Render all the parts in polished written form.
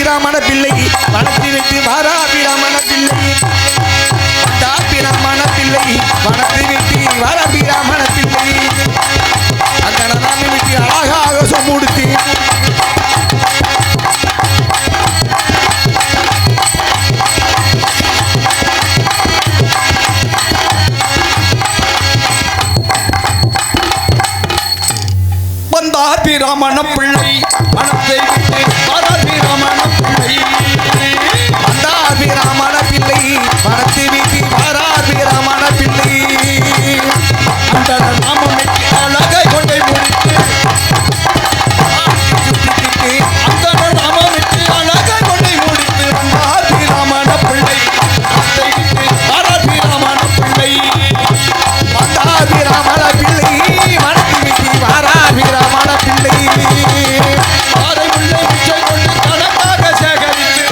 பிராமண பிள்ளை வனத்தை விட்டு வாரா பிராமண பிள்ளை வந்தா பிராமண பிள்ளை வனத்தை விட்டு வாரா பிராமண பிள்ளை அந்த நாம விட்டு அழகாக சொமுடுத்து வந்தார் பிராமண பிள்ளை வனத்தை விட்டு வாரா பிராமண பிள்ளை வந்தார் பிராமண பிள்ளை வனத்தை விட்டு வாரா பிராமண பிள்ளை அந்த நாமம் விட்டு அழகை கொண்டை முடித்து அந்த நாமம் விட்டு அழகை கொண்டை முடித்து வந்தார் பிராமண பிள்ளை வனத்தை விட்டு வாரா பிராமண பிள்ளை வந்தார் பிராமண பிள்ளை வனத்தை விட்டு வாரா பிராமண பிள்ளை ஆரை முல்லை பிச்சை கொண்டு கணக்காக சேகரித்து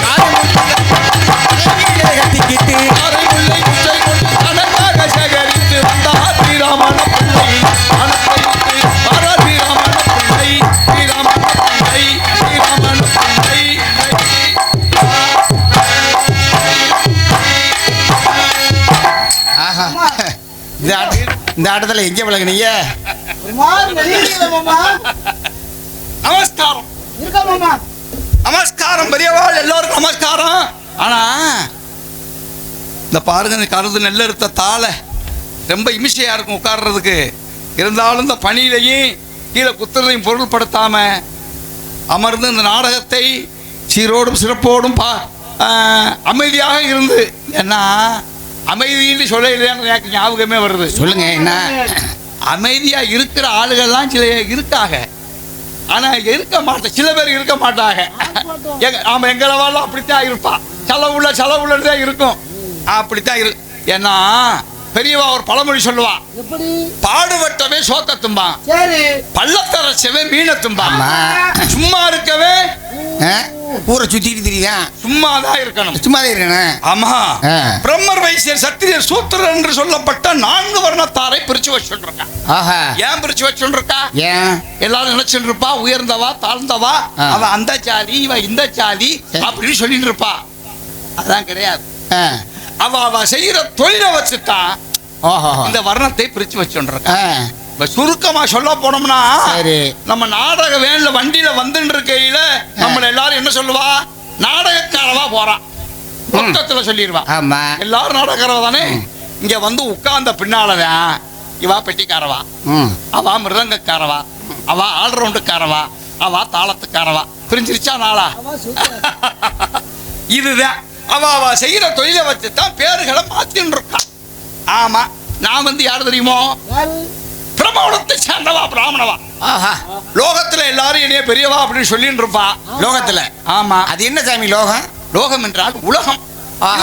கட்டிக்கிட்டு ஆரை முல்லை பிச்சை கொண்டு கணக்காக சேகரித்து வந்தார் பிராமண பிள்ளை வனத்தை விட்டு வாரா பிராமண பிள்ளை பிராமண பிள்ளை பிராமண பிள்ளை இந்த ஆட்டத்துல எங்க விளங்குனீங்க? நமஸ்காரம் நமஸ்காரம் பெரியவாள் எல்லோருக்கும் நமஸ்காரம். ஆனா இந்த பாருங்க இந்த கருது நெல்லறுத்த தாளை ரொம்ப இமிசையா இருக்கும் உட்கார்றதுக்கு. இருந்தாலும் இந்த பணியிலையும் கீழே குத்துறதையும் பொருள்படுத்தாம அமர்ந்து இந்த நாடகத்தை சீரோடும் சிறப்போடும் அமைதியாக இருந்து, ஏன்னா அமைதின்னு சொல்ல இல்லையான்னு எனக்கு ஞாபகமே வருது. சொல்லுங்க என்ன? அமைதியா இருக்கிற ஆளுகள்லாம் சில இருக்காக, ஆனா இருக்க மாட்டேன். சில பேர் இருக்க மாட்டாங்க. ஆமா, எங்களவாலும் அப்படித்தான் இருப்பான். செலவுள்ளதான் இருக்கும். அப்படித்தான் இரு. ஏன்னா பெரியவா ஒரு பழமொழி சொல்லுவா, பாடுபட்டவே சோத்த தும்பான், பள்ளத்தரசவே மீன தும்பான், சும்மா இருக்கவே ஊரை சுத்திட்டு தெரியுதா, சும்மாதான் இருக்கணும். சும்மாதான் இருக்கணும். ஆமா, பிரம்மர் வைசியர் சத்திரியர் சூத்திரர் என்று சொல்லப்பட்ட 4 வர்ணத்தாரை பிரிச்சு வச்சுருக்கா. ஏன் பிரிச்சு வச்சுருக்கா? எல்லாரும் நினைச்சுட்டு இருப்பா உயர்ந்தவா தாழ்ந்தவா, அவ அந்த சாதி இவ இந்த சாதி அப்படின்னு சொல்லிட்டு இருப்பா. அதான் கிடையாது. அவ செய்யற தொழிலை வச்சுதான் இந்த வர்ணத்தை பிரிச்சு வச்சுருக்கா. சுருக்கமா சொல்ல போனோம்னா, நம்ம நாடக வேன்ல வண்டியில வந்துட்டு இருக்கையில நம்மள எல்லாரும் என்ன சொல்லுவா, நாடகக்காரவா போறான் மொத்தத்துல சொல்லிடுவா. எல்லாரும் நாடகக்காரவா தானே. இங்க வந்து உட்கார்ந்த பின்னாலதான் இவா பெட்டிக்காரவா, அவ மிருதங்கக்காரவா, அவ ஆல்ரவுண்டுக்காரவா, அவ தாளத்துக்காரவா. புரிஞ்சிருச்சா நாளா? இதுதான் அவ செய்யற தொழிலை வச்சுதான் பேருகளை மாத்தின்னு இருக்கா. ஆமா, நான் வந்து யாரு தெரியுமோ, பிரமாணத்தை சேர்ந்தவா பிராமணவா. லோகத்துல எல்லாரும் என்னைய பெரியவா அப்படின்னு சொல்லிட்டு இருப்பா லோகத்துல. ஆமா, அது என்ன சாமி லோகம்? லோகம் என்றால் உலகம்.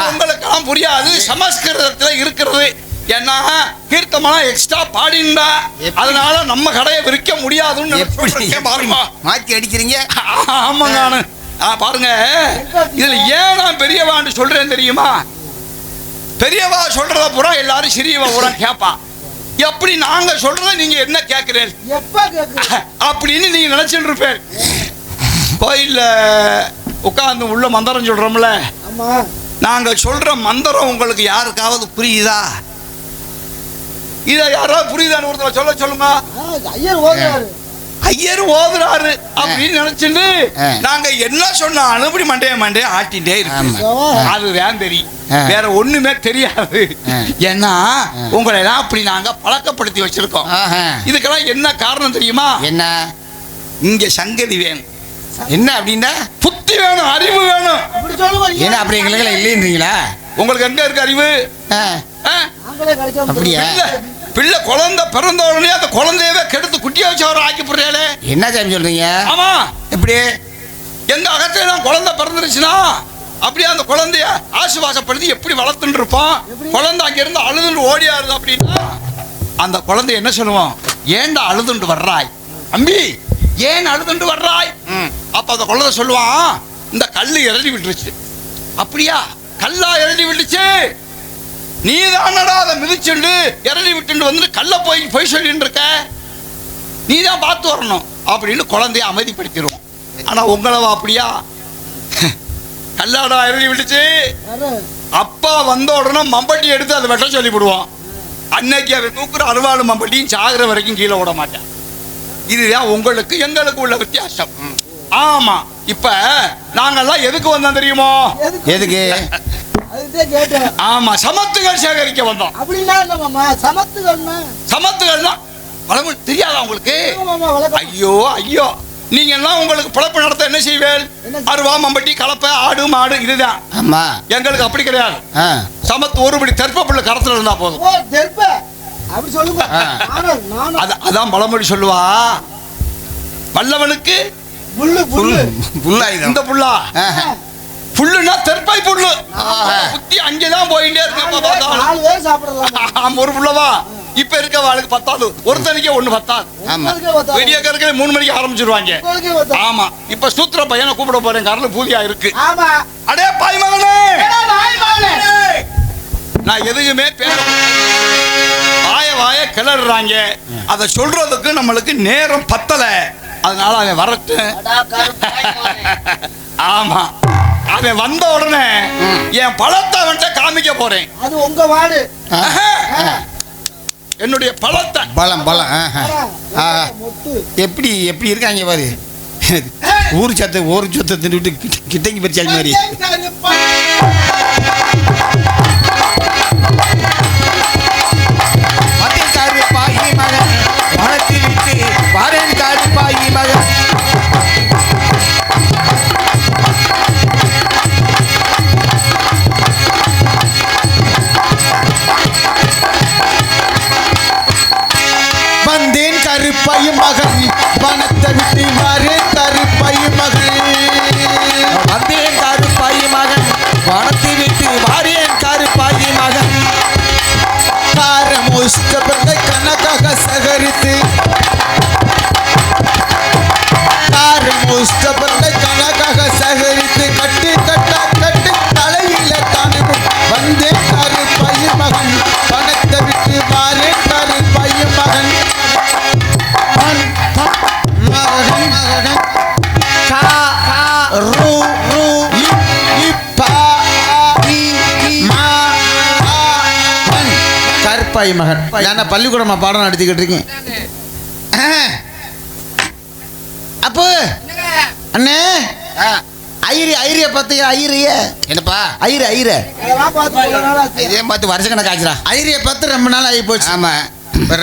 உங்களுக்கெல்லாம் புரியாது, சமஸ்கிருதத்துல இருக்கிறது. ஏன்னா கீர்த்தமெல்லாம் எக்ஸ்ட்ரா பாடிண்டா, அதனால நம்ம கடையை விற்க முடியாதுன்னு மாத்தி அடிக்கிறீங்க. ஆமா, நானு பாருங்க, இதுல ஏன் நான் பெரியவான்னு சொல்றேன் தெரியுமா? பெரியவா சொல்றத பூரா எல்லாரும் சிறியவா பூரா கேப்பா. எப்படி நாங்க சொல்றத நீங்க என்ன கேக்குறீங்க அப்படின்னு நீங்க நினைச்சுட்டு இருப்பேன். கோயில்ல உட்கார்ந்து உள்ள மந்திரம் சொல்றோம்ல, நாங்க சொல்ற மந்திரம் உங்களுக்கு யாருக்காவது புரியுதா? இத யாராவது புரியுதான்னு ஒருத்தர் சொல்ல சொல்லுங்க. ஐயர் ஓதுறாரு அப்படின்னு நினைச்சுட்டு நாங்க என்ன சொன்னாலும் இப்படி மண்டைய ஆட்டிட்டே இருக்கோம். அதுதான் தெரியும், வேற ஒண்ணுமே தெரியாது. ஏன்னா உங்களை எல்லாம் அப்படி நாங்க பழக்கப்படுத்தி வச்சிருக்கோம். இதுக்கெல்லாம் என்ன காரணம் தெரியுமா? என்ன? இங்க சங்கதி வேணும். என்ன அப்படின்னா புத்தி வேணும், அறிவு வேணும். ஏன்னா அப்படி எங்களுக்கு இல்லைன்றீங்களா? உங்களுக்கு எங்க இருக்கு அறிவு? அப்படியா? பிள்ளை குழந்தை பிறந்த உடனே அந்த குழந்தையவே கெடுத்து குட்டியை வச்சு அவர் ஆக்கி போடுறாளே. என்ன சாமி சொல்றீங்க? ஆமா, எப்படி எங்க அகத்தையெல்லாம் குழந்தை பிறந்துருச்சுன்னா அப்படியே அந்த குழந்தைய ஆசுவாசப்படுத்தி எப்படி வளர்த்துட்டு இருப்போம். குழந்தை அங்க இருந்து அழுதுண்டு ஓடியாருது அப்படின்னா அந்த குழந்தை என்ன சொல்லுவோம், ஏன்டா அழுதுண்டு வர்றாய் அம்பி, ஏன் அழுதுண்டு வர்றாய்? அப்ப அந்த குழந்தை சொல்லுவான், இந்த கல்லு இறங்கி விட்டுருச்சு. அப்படியா, கல்லா இறங்கி விட்டுச்சு, நீ தானடா அதை மிதிச்சுண்டு இறங்கி விட்டு வந்து கல்ல போய் சொல்லிட்டு இருக்க, நீ தான் பார்த்து வரணும் அப்படின்னு குழந்தைய அமைதிப்படுத்திடுவோம். ஆனா உங்களவா அப்படியா? கல்லாடா இறங்கி விட்டுச்சு. அப்பா வந்த உடனே மம்பட்டி எடுத்து அதை வெட்ட சொல்லி விடுவோம். அன்னைக்கு அவன் தூக்குற அருவாள் மம்பட்டியும் சாகுற வரைக்கும் கீழே விட மாட்டேன். இதுதான் உங்களுக்கு எங்களுக்கு உள்ள வித்தியாசம். ஆமா, இப்ப நாங்கெல்லாம் எதுக்கு வந்தோம் தெரியுமோ? எதுக்கு? ஆமா, சமத்துகள் சேகரிக்க வந்தோம். சமத்துகள்னா பழமொழி தெரியாதா உங்களுக்கு? ஐயோ ஐயோ, நீங்க எல்லாம் உங்களுக்கு பிழப்பு நடத்த என்ன செய்வேன்? அருவா மம்பட்டி கலப்பை ஆடு மாடு இதுதான். ஆமா, எங்களுக்கு அப்படி கிடையாது. சமத்து ஒருபடி தெற்ப புள்ள கரத்துல இருந்தா போதும். அதான் பழமொழி சொல்லுவா, வல்லவனுக்கு இந்த புல்லா புல்லுனா தெற்பை புல்லு. புத்தி அங்கேதான் போயிட்டே இருக்கு. ஒரு புள்ளவா இப்ப இருக்க வாழ்க்கை பத்தாது, ஒருத்தனுக்கே ஒண்ணு பத்தாது. விடிய கருக்கே 3 மணிக்கு ஆரம்பிச்சிருவாங்க. ஆமா, இப்ப சூத்திர பையனை கூப்பிட போறேன், கரல் பூதியா இருக்கு. அடே பாய் மகனே, நான் எதுவுமே வாய கிளறாங்க. அதை சொல்றதுக்கு நம்மளுக்கு நேரம் பத்தல, அதனால அவன் வரட்டு. ஆமா, அவன் வந்த உடனே என் பழத்தை அவன்கிட்ட காமிக்க போறேன். அது உங்க வாடு, என்னுடைய பழத்தை. பலம் பலம் எப்படி எப்படி இருக்காங்க பாரு. ஊர் சொத்தை தின்னுட்டு கிட்டங்கி பறிச்சாங்க மாதிரி. வந்தேன் கருப்பாய் மகன், வனத்தை விட்டு மாறு கருப்பாய் மகன். வந்தேன் கருப்பாய் மகன், வனத்தை விட்டு மாறேன் கருப்பாய் மகன். காரமுஷ்டபத்தை கணக்காக சகரித்து, காரமுஷ்டபத்தை கணக்காக சகரித்து கட்டு கட்டா கட்டு தலையில தானும். வந்தேன் கருப்பாய் மகன், வனத்தை விட்டு மாறு கருப்பாய் மகன். கருப்பாய் மகன். நான் பள்ளிக்கூடமா பாடம் நடத்திக்கிட்டு இருக்கேன். அப்போ அண்ணே, ஐரிய பத்தியா? ஐரிய என்னப்பா? ஐர இதே பார்த்து வருஷ கணக்காச்சுரா. ஐரிய பத்து ரொம்ப நாள் ஆகி போச்சு. ஆமா,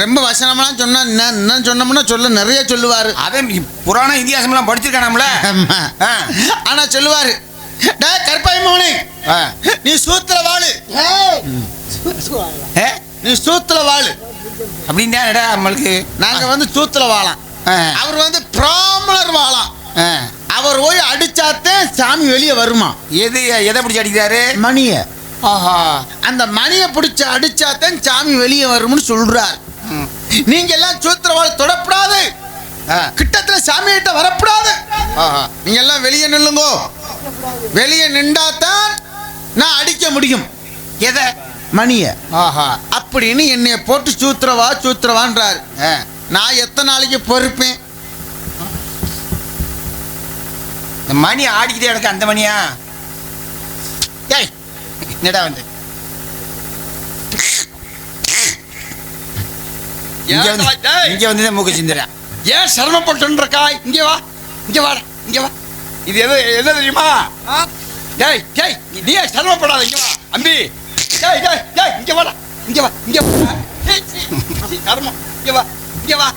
ரொம்ப வசனம்லாம் சொன்னா என்ன சொன்னோம்னா சொல்ல நிறைய சொல்லுவாரு. அவன் புராண இதிகாசம்லாம் படிச்சிருக்கானாம்ல. ஆனா சொல்லுவாரு, கருப்பாய் மகனே, நீ சூத்திர வாழு, நீ சூத்திர வாழு அப்படின்னா நம்மளுக்கு. நாங்க வந்து சூத்திர வாழலாம், அவர் வந்து பிராமணர் வாழலாம். அவர் போய் அடிச்சாத்தே சாமி வெளியே வருமா? எதை பிடிச்சி அடிக்கிறாரு? மணிய. ஆஹா, அந்த மணியை பிடிச்சி அடிச்சாத்தான் சாமி வெளியே வரும்னு சொல்றார். நீங்க எல்லாம் சூத்திரவாள் தொடப்படாது, கிட்டத்துல சாமி கிட்ட வரப்படாது. நீங்க எல்லாம் வெளியே நில்லுங்கோ, வெளியே நின்றாத்தான் நான் அடிக்க முடியும். எதை? மணிய. ஆஹா, அப்படின்னு என்னைய போட்டு சூத்திரவான்றாரு. நான் எத்தனை நாளைக்கு பொறுப்பேன்? இந்த மணி ஆடிக்கிட்டே எனக்கு அந்த மணியா? என்னடா வந்து இங்க வந்து மூக்க சிந்துறேன். ஏன் சிரமப்பட்டு இருக்கா? இங்க வா, இங்க வாடா, இங்க வா. இது என்ன தெரியுமா? டேய் டேய், நீ சிரமப்படாத, இங்க வா அம்பி. டேய் டேய் டேய், இங்க வாடா, இங்க வா, இங்க வா. கர்மம், இங்க வா, இங்க வா.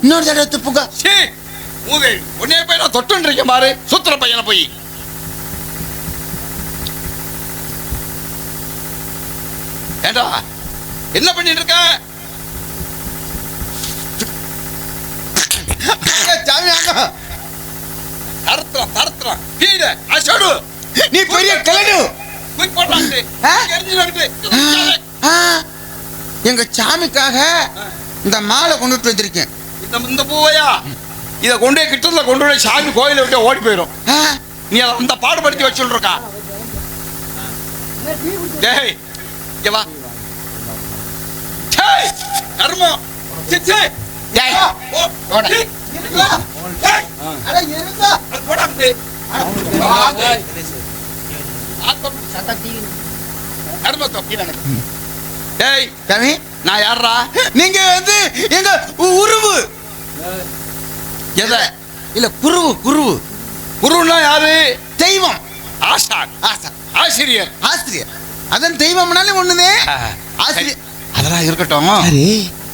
இன்னொரு தடவை துப்புங்க. உன்னைய போய் நான் தொட்டு இருக்கேன் பாரு, சூத்திர பையனை போய். ஏண்டா என்ன பண்ணிட்டு இருக்க? நீ பெரிய கிளடு. எங்க சாமிக்காக இந்த மாலை கொண்டுட்டு வந்திருக்கேன். இந்த பூவையா? இதை கொண்டு போய் கிட்டத்துல கொண்டு போய் சாமி கோயிலை விட்டு ஓடி போயிடும். நீ அந்த பாடுபடுத்தி வச்சுருக்கா. டேய் இங்க வா. டேய் கர்மம், டேய், போடா. ஏய், ஏய், அட, இருங்க. அது போடா அப்படி. டேய், சாமி, நான் யார்ரா? நீங்க வந்து எங்க உருவு எதை? இல்ல குருவு குருவு குருன்னா யாரு? தெய்வம். ஆசான், ஆசா ஆசிரியர். ஆசிரியர். அதான் தெய்வம்னாலே ஒண்ணுதே. ஆசிரியர். அதெல்லாம் இருக்கட்டும். சரி.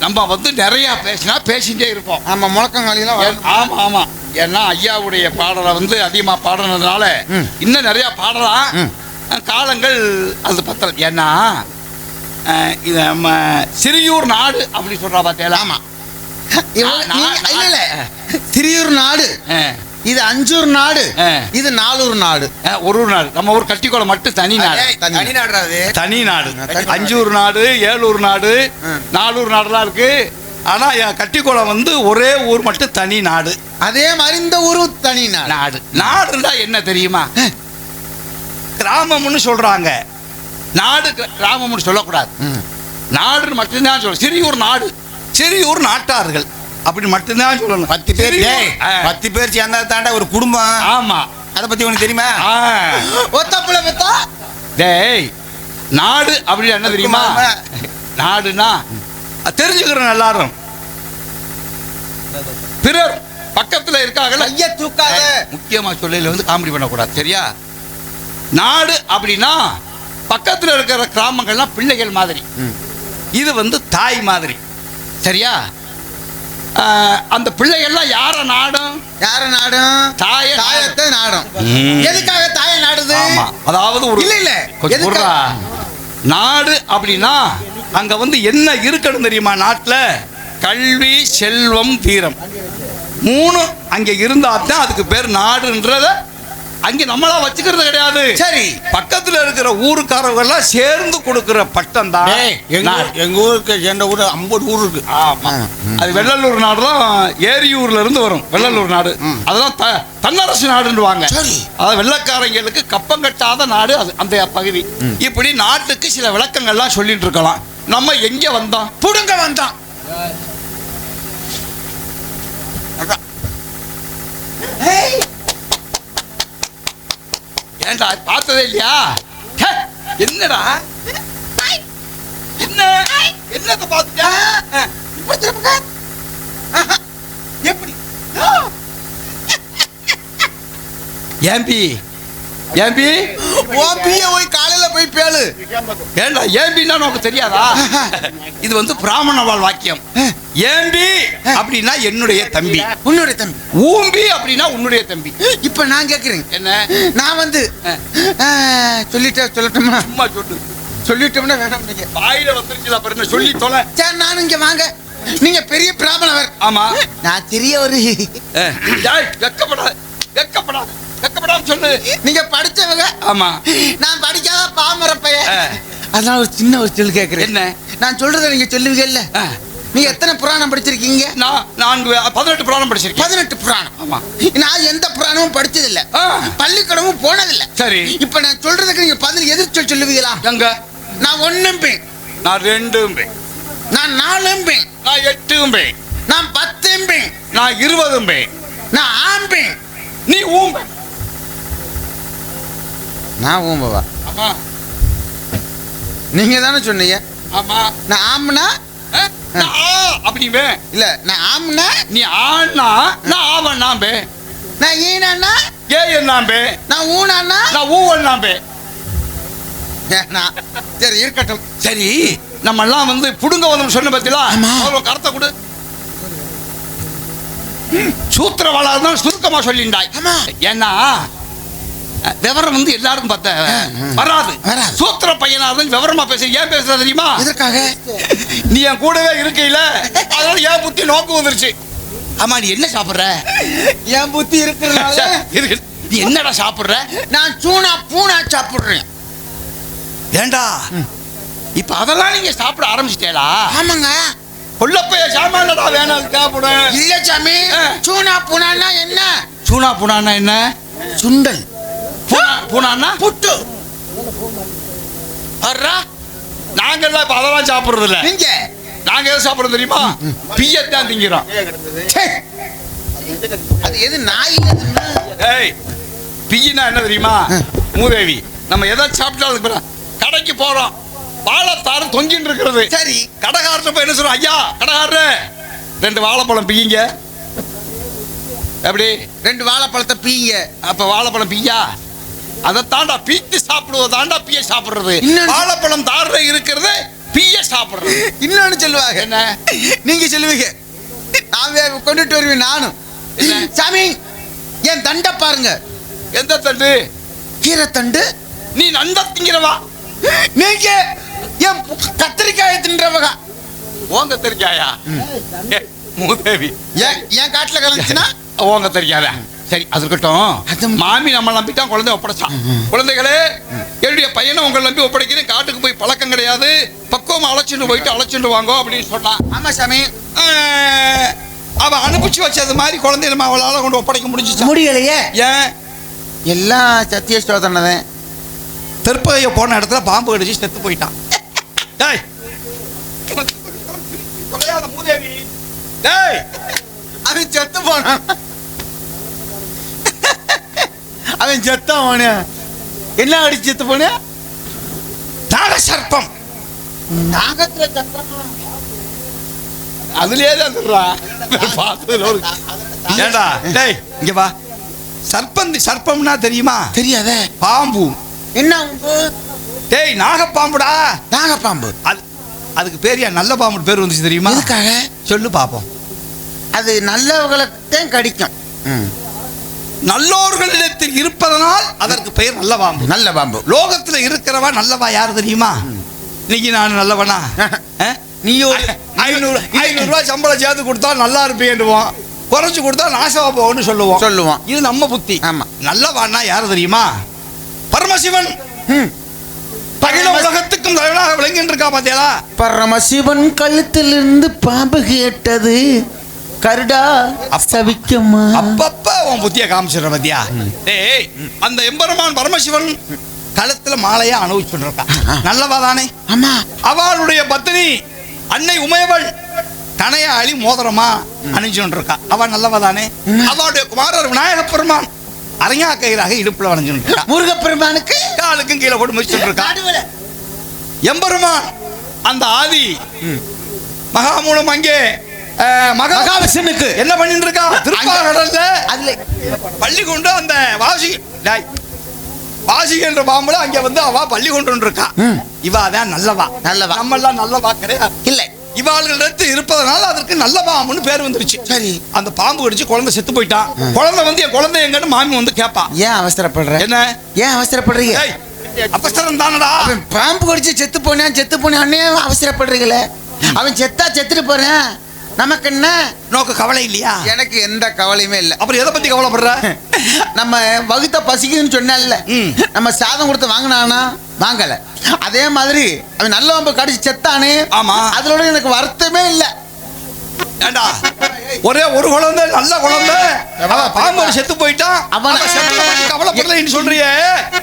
நம்ம வந்து நிறைய பேசினா பேசிட்டே இருப்போம். ஆமா, முழக்கங்காலிலாம் ஆமா ஆமா. ஏன்னா ஐயாவுடைய பாடலை வந்து அதிகமா பாடுனதுனால ம். இன்னும் நிறைய பாடலாம். ம். காலங்கள் அது பத்தல. ஏன்னா இது நம்ம சிறியூர் நாடு அப்படி சொல்றா பார்த்தேல. ஆமா. நான் இல்ல இல்ல, திரியூர் நாடு, இது அஞ்சூர் நாடு, இது நாலூர் நாடு. ஒரு நாடு. நம்ம ஊர் கட்டிக்கோளம் மட்டும் தனி நாடு. தனி நாடுடா அது. தனி நாடு. தனி நாடு. அஞ்சூர் நாடு, ஏலூர் நாடு, ம். நாலூர் நாடுலாம் இருக்கு. ஆனா என் கட்டிக்கோளம் வந்து ஒரே ஊர் மட்டும் தனி நாடு. அதே மாதிரி இந்த ஊரு தனி நாடு. நாடு நாடுன்னா என்ன தெரியுமா? கிராமம்னு சொல்றாங்க. நாடு கிராமம்னு சொல்லக்கூடாது. ம். நாடுன்னு மட்டும்தான் சொல்லணும். சிறியூர் நாடு, சிறியூர் நாட்டார்கள் அப்படி மட்டும்தான் சொல்லணும். 10 பேர் சிறியூர். டேய், 10 பேர் சேர்ந்தா தாண்டா ஒரு குடும்பம். ஆமா. அதை பத்தி உனக்கு தெரியுமா? ஒத்தப்புல பெத்தா டேய், நாடு அப்படி என்ன தெரியுமா? நாடுனா தெரிஞ்சுக்கிறோம் எல்லாரும். பிறர் பக்கத்துல இருக்காங்கல்ல, கைய தூக்காத. முக்கியமா சொல்லையில வந்து காமெடி பண்ணக்கூடாது, சரியா? நாடு அப்படின்னா பக்கத்துல இருக்கிற கிராமங்கள்லாம் பிள்ளைகள் மாதிரி. ம். இது வந்து தாய் மாதிரி, சரியா? அந்த பிள்ளைகள்லாம் யார நாடும்? யார நாடும்? தாயை தாயத்தை நாடும். ம். எதுக்காக தாயை நாடுது? ஆமா. அதாவது ஒரு இல்ல இல்ல, கொஞ்சம் எதுக்காக? பொறுடா. நாடு அப்படின்னா அங்க வந்து என்ன இருக்கணும் தெரியுமா? நாட்டுல கல்வி, செல்வம், வீரம், 3 அங்க இருந்தா தான் அதுக்கு பேர் நாடுன்றத. அங்க நம்மளா வச்சுக்கிறது கிடையாது. சரி. பக்கத்துல இருக்கிற ஊருக்காரங்க எல்லாம் சேர்ந்து கொடுக்கிற பட்டம் தான் டேய், எங்க ஊருக்கு எந்த ஊரு 50 ஊர் இருக்கு. ஆமா. அது வெள்ளலூர் நாடு தான். ஏரியூர்ல இருந்து வரும் வெள்ளலூர் நாடு. அதெல்லாம் தன்னரசு நாடுன்னுவாங்க. சரி. அதாவது வெள்ளக்காரங்களுக்கு கப்பம் கட்டாத நாடு அது, அந்த பகுதி. இப்படி நாட்டுக்கு சில விளக்கங்கள்லாம் சொல்லிட்டு இருக்கலாம். நம்ம எங்க வந்தோம்? புடுங்க வந்தான். ஏய், ஏன்டா பார்த்ததே இல்லையா? ஹே, என்னடா என்ன என்னத்தை பார்த்துட்டா? இப்படி திரும்புங்க. ஆஹா. எப்படி? ஏம்பி ஏம்பி ஓபிய போய் காலையில போய் பேளு. ஏண்டா ஏம்பின்னா உனக்கு தெரியாதா? இது வந்து பிராமண வாழ் வாக்கியம். ஏம்பி அப்படின்னா என்னுடைய தம்பி, உன்னுடைய தம்பி. ஊம்பி அப்படின்னா உன்னுடைய தம்பி. இப்ப நான் கேக்குறேன், என்ன? நான் வந்து சொல்லட்டுமா? சும்மா சொல்லு. சொல்லிட்டோம்னா வேணாம் நீங்க. வாயில வந்துருச்சு அப்புறம் என்ன சொல்லி தொலை. சரி, நானும் இங்க வாங்க. நீங்க பெரிய பிராமணவர், ஆமா. நான் சிறிய ஒரு. வெக்கப்படாது, வெக்கப்படாது, வெக்கப்படாம சொல்லு. நீங்க படிச்சவங்க, ஆமா. நான் படிக்காத பாமர பையன். அதனால ஒரு சின்ன ஒரு சொல்லு கேக்குறேன். என்ன? நான் சொல்றத நீங்க சொல்லுவீங்கல்ல. நீங்க எத்தனை புராணம் படிச்சிருக்கீங்க? நான் 18 புராணம் படிச்சிருக்கேன். 18 புராணம். ஆமா. நான் எந்த புராணமும் படிச்சதில்ல, பள்ளிக்கூடமும் போனதில்ல. சரி. இப்ப நான் சொல்றதுக்கு நீங்க பதில் எதிர்த்து சொல்லுவீங்களா? எங்க? நான் 1 நான் 2 நான் 4 நான் 8 நான் 10 நான் 20 நான் ஆம்பே. நீ ஊம்ப. நான் ஊம்பவா? ஆமா நீங்க தானே சொன்னீங்க. ஆமா. நான் ஆம்னா நான் ஆ அப்படிவே. இல்ல, நான் ஆம்னா. நீ ஆனா நான் ஆவண்ணாம்பே. நான் ஈனானா. ஏ என்னாம்பே. நான் ஊனானா. நான் ஊவண்ணாம்பே. சரி, இருக்கட்டும். சரி, நம்ம எல்லாம் வந்து புடுங்க வந்தோம் சொன்ன பத்திலா. ஆமா. அவ்வளோ கருத்தை கொடு. சூத்திரவாளா இருந்தாலும் சுருக்கமா சொல்லிண்டாய். ஆமா. ஏன்னா விவரம் வந்து எல்லாருக்கும் பார்த்த வராது. வராது. சூத்திர பையனா இருந்தாலும் விவரமா பேச. ஏன் பேசுற தெரியுமா? எதற்காக? நீ என் கூடவே இருக்கையில அதனால என் புத்தி நோக்கு வந்துருச்சு. ஆமா, நீ என்ன சாப்பிடுற? என் புத்தி இருக்கிறதுனால. இருக்கு. நீ என்னடா சாப்பிடுற? நான் சூனா பூனா சாப்பிடுறேன். ஏண்டா இப்ப அதெல்லாம் நீங்க சாப்பிட ஆரம்பிச்சிட்டேடா? ஆமாங்க. கொல்லப்பைய சாமான்டா வேணாம் சாப்பிட. இல்ல சாமி, சூனா பூனான்னா என்ன? சூனா பூனான்னா என்ன? சுண்டல். பூனான்னா புட்டு. நாங்கெல்லாம் இப்ப அதெல்லாம் சாப்பிடுறது இல்ல. நீங்க நாங்க எதை சாப்பிடுறோம் தெரியுமா? பியத்தான் திங்கிறோம். ச்சே. அது எது நாய் ஏய், பிய்னா என்ன தெரியுமா? மூதேவி. நம்ம எதை சாப்பிட்டாலும் அதுக்கு பிறகு கடைக்கு போறோம், வாழைத்தாறு தொங்கின்னு இருக்கிறது. சரி. கடைக்காரர்கிட்ட போய் என்ன சொல்றோம்? ஐயா கடைக்காரரு 2 வாழைப்பழம் பிய்யுங்க. எப்படி? 2 வாழைப்பழத்தை பீங்க. அப்ப வாழைப்பழம் பிய்யா? அதை தாண்டா பீத்து சாப்பிடுவதாண்டா பிய சாப்பிடுறது. இன்னொன்னு- வாழைப்பழம் தாறுல இருக்கிறது பிய சாப்பிடுறது. இன்னொன்னு சொல்லுவாங்க. என்ன? நீங்க சொல்லுவீங்க, நான் கொண்டுட்டு வருவேன் நானும். என்ன? சாமி என் தண்டை பாருங்க. எந்த தண்டு? கீரை தண்டு. நீ நண்ட திங்கிறவா? நீங்க என் கத்திரிக்காயை தின்றவங்க. ஓங்க தெரியாயா? மூதேவி. என் காட்டுல கலந்துச்சுன்னா ஓங்க தெரியாதா? சரி, அது இருக்கட்டும். மாமி நம்ம நம்பிட்டான், குழந்தை ஒப்படைச்சான். குழந்தைகளே, என்னுடைய பையனை உங்களை நம்பி ஒப்படைக்கிறேன். காட்டுக்கு போய் பழக்கம் கிடையாது, பக்குவம் அழைச்சிட்டு வாங்கோ அப்படின்னு சொன்னான். ஆமா சாமி. அவன் அனுப்பிச்சு வச்சது மாதிரி குழந்தைய நம்ம அவளால கொண்டு ஒப்படைக்க முடிஞ்சிச்சு. முடியலையே. ஏன்? எல்லாம் சத்திய ஸ்தோத்திரனதே. தெற்பகைய போன இடத்துல பாம்பு கடிச்சு செத்து போயிட்டான். டேய், கொலையாத மூதேவி. டேய், அவன் செத்து போனான். அவன் செத்தான் போன. என்ன அடிச்சு செத்து போன? நாக சர்ப்பம். நாகத்துல சத்திரமா? அதுலயே தான் சொல்றா. பார்த்ததுல ஒரு ஏண்டா? டேய், இங்க வா. சர்ப்பம்னா தெரியுமா? தெரியாதே. பாம்பு. என்ன உம்பு? டேய், நாகப்பாம்புடா. நாகப்பாம்பு. அதுக்கு பேர் நல்ல பாம்பு பேர் வந்துச்சு தெரியுமா? எதுக்காக? சொல்லு பாப்போம். அது நல்லவர்களைத்தான் கடிக்கும். நல்லோர்களிடத்தில் இருப்பதனால் அதற்கு பெயர் நல்ல பாம்பு. நல்ல பாம்பு. லோகத்துல இருக்கிறவா நல்லவா யாரு தெரியுமா? இன்னைக்கு நான் நல்லவனா? நீ ஒரு 500 ரூபாய் சம்பளம் சேர்த்து கொடுத்தா நல்லா இருப்பேன்னுவோம், குறைச்சு கொடுத்தா நாசமா போன்னு சொல்லுவோம். இது நம்ம புத்தி. ஆமா. நல்லவான்னா யாரு தெரியுமா? பரமசிவன். பகில உலகத்துக்கும் தலைவனாக விளங்கிட்டு இருக்கா பாத்தியா? பரமசிவன் கழுத்திலிருந்து பாம்பு கேட்டது, கருடா சவிக்கம்மா. அப்பப்ப உன் புத்திய காமிச்சிடுற பாத்தியா? டேய், அந்த எம்பெருமான் பரமசிவன் கழுத்துல மாலையா அனுபவிச்சுட்டு இருக்கா. நல்லவா தானே? ஆமா. அவளுடைய பத்தினி அன்னை உமையவள் கணையாளி மோதிரமா அணிஞ்சுட்டு இருக்கா. அவள் நல்லவா தானே? அவளுடைய குமாரர் விநாயக பெருமான் அரங்கா கயிறாக இடுப்புல வளைஞ்சுட்டு இருக்கா. முருகப்பெருமானுக்கு காலுக்கும் கீழே போட்டு முடிச்சுட்டு இருக்கா. எம்பெருமான் அந்த ஆதி மகாமூலம் அங்கே மகாவிஷ்ணுக்கு என்ன பண்ணிட்டு இருக்கா? திருப்பாகடல்ல அதுல பள்ளி கொண்டு அந்த வாசி என்ற பாம்புல அங்க வந்து அவ பள்ளி கொண்டு இருக்கா. இவ அதான் நல்லவா. நம்ம எல்லாம் நல்லவா கிடையாது. இல்ல, இவாள்களிடத்து இருப்பதனால அதற்கு நல்ல பாம்புன்னு பேர் வந்துருச்சு. சரி. அந்த பாம்பு கடிச்சு குழந்தை செத்து போயிட்டான். குழந்தை வந்து என் குழந்தை எங்கன்னு மாமி வந்து கேப்பா. ஏன் அவசரப்படுற? என்ன ஏன் அவசரப்படுறீங்க? அவசரம் தானடா. அவன் பாம்பு கடிச்சு செத்து போனானே அவசரப்படுறீங்களே. அவன் செத்துட்டு போறேன், நமக்கு என்ன நோக்கு கவலை இல்லையா? எனக்கு எந்த கவலையுமே இல்லை. அப்புறம் எதை பத்தி கவலைப்படுற? நம்ம வகுத்த பசிக்குன்னு சொன்னால, நம்ம சாதம் கொடுத்து வாங்கினானா? வாங்கல. அதே மாதிரி அவன் நல்ல பாம்பு கடிச்சு செத்தானே. ஆமா. அதோட எனக்கு வருத்தமே இல்லை. ஏண்டா, ஒரே ஒரு குழந்தை நல்ல குழந்தை, பாம்பு செத்து போயிட்டான். அவன் கவலைப்படலன்னு சொல்றியே,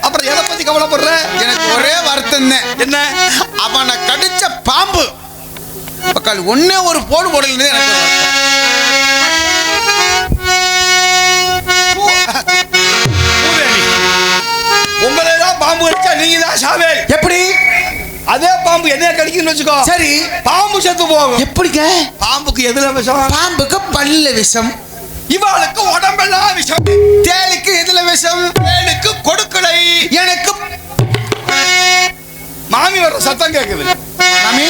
அப்புறம் எதை பத்தி கவலைப்படுற? எனக்கு ஒரே வருத்தம் தான். என்ன? அவனை கடிச்ச பாம்பு மக்கள் ஒன்னே ஒரு போடு போடல. உங்களை தான் பாம்பு கடிச்சா நீங்க தான் சாவே. எப்படி? அதே பாம்பு என்னைய கடிக்குன்னு வச்சுக்கோ. சரி, பாம்பு செத்து போகும். எப்படிங்க? பாம்புக்கு எதுல விஷம்? பாம்புக்கு பல்ல விஷம். இவாளுக்கு உடம்பெல்லாம் விஷம். தேளுக்கு எதுல விஷம்? தேளுக்கு கொடுக்கலை. எனக்கு மாமி வர சத்தம் கேக்குது. மாமி,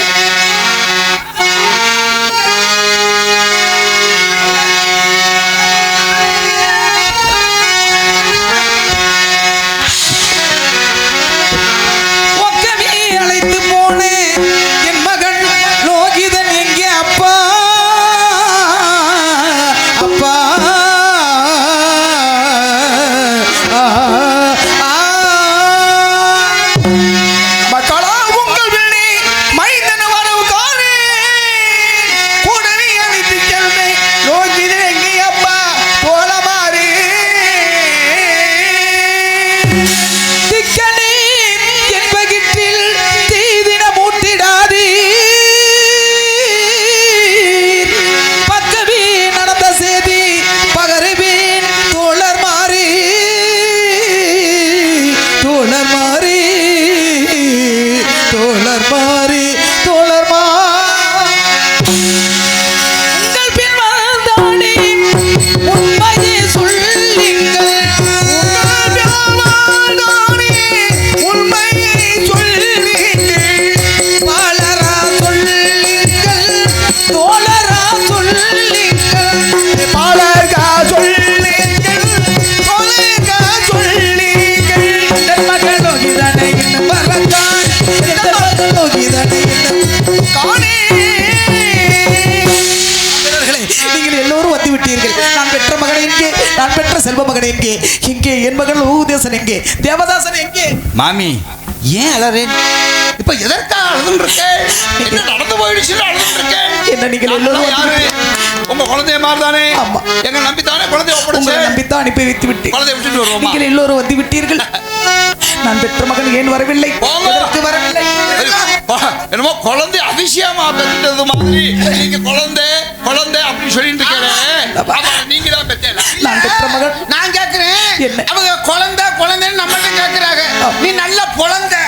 அழைத்து போனேன் என் மகன் லோகிதன் எங்கே? அப்பா அப்பா மக்களா, உங்கள் வேணி மைந்தன வரவு சொல்லுங்கள் பாலக சொல்லுங்கள் சொல்லுங்க சொல்லுங்கள் என் மகனும் இதனை இன்னும் வரத்தான் என் மகனும் இதனை இன்னும் காணே. நீங்கள் எல்லோரும் வந்து விட்டீர்கள். நான் பெற்ற மகன் எங்கே? நான் பெற்ற செல்வ மகன் எங்கே? இங்கே என் மகன் ஊதேசன் எங்கே? தேவதாசன் எங்கே? மாமி ஏன் அலறேன் இப்ப எதற்காக அழுதுன்னு இருக்கேன்? என்ன நடந்து போயிடுச்சுன்னு அழுதுன்னு இருக்கேன்? என்ன நீங்கள் எல்லோரும் யாரு உங்க குழந்தைய மாதிரி தானே? ஆமா. எங்க நம்பித்தானே குழந்தைய உங்களை ஒப்படைச்சு நம்பித்தான் அனுப்பி வைத்து விட்டு குழந்தைய விட்டுட்டு வருவோமா? நீங்கள் எல்லோரும் வந்து விட்டீர்கள். நான் பெற்ற மகன் ஏன் வரவில்லை? போங்க. எதற்கு வரவில்லை? என்னமோ குழந்தை அதிசயமா பெற்றது மாதிரி நீங்க குழந்தை குழந்தை அப்படின்னு சொல்லிட்டு இருக்கேன். நீங்க தான் பெற்றல. நான் பெற்ற மகன் நான் கேக்குறேன். என்ன? அவங்க குழந்தை குழந்தைன்னு நம்மகிட்ட கேக்குறாங்க. நீ நல்ல குழந்தை.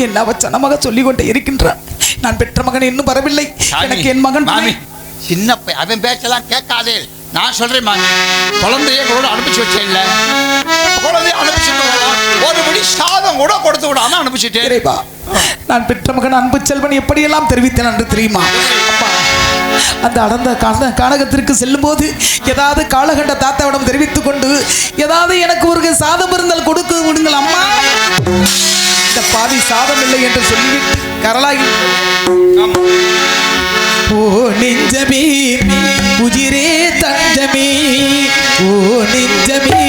என்ன அவச்சனமாக சொல்லிக் கொண்டே இருக்கின்றான். நான் பெற்ற மகன் இன்னும் வரவில்லை. எனக்கு என் மகன் மாமி சின்ன அவன் பேச்செல்லாம் கேட்காதே. நான் சொல்றேன் மாமி, குழந்தைய கூட அனுப்பிச்சு வச்சேன் இல்ல, குழந்தைய அனுப்பிச்சுட்டு ஒரு படி சாதம் கூட கொடுத்து விடாம அனுப்பிச்சுட்டேன். இறைவா, நான் பெற்ற மகன் அன்பு செல்வன் எப்படியெல்லாம் தெரிவித்தேன் என்று தெரியுமா? அப்பா, அந்த அடர்ந்த கானகத்திற்கு செல்லும் போது ஏதாவது காலகண்ட தாத்தாவிடம் தெரிவித்துக் கொண்டு ஏதாவது எனக்கு ஒரு சாதம் இருந்தால் கொடுக்க விடுங்கள் அம்மா. இந்த பாதி சாதம் இல்லை என்று சொல்லிவிட்டு கரலாகி ஓ நெஞ்சமே உயிரே தஞ்சமே, ஓ நெஞ்சமே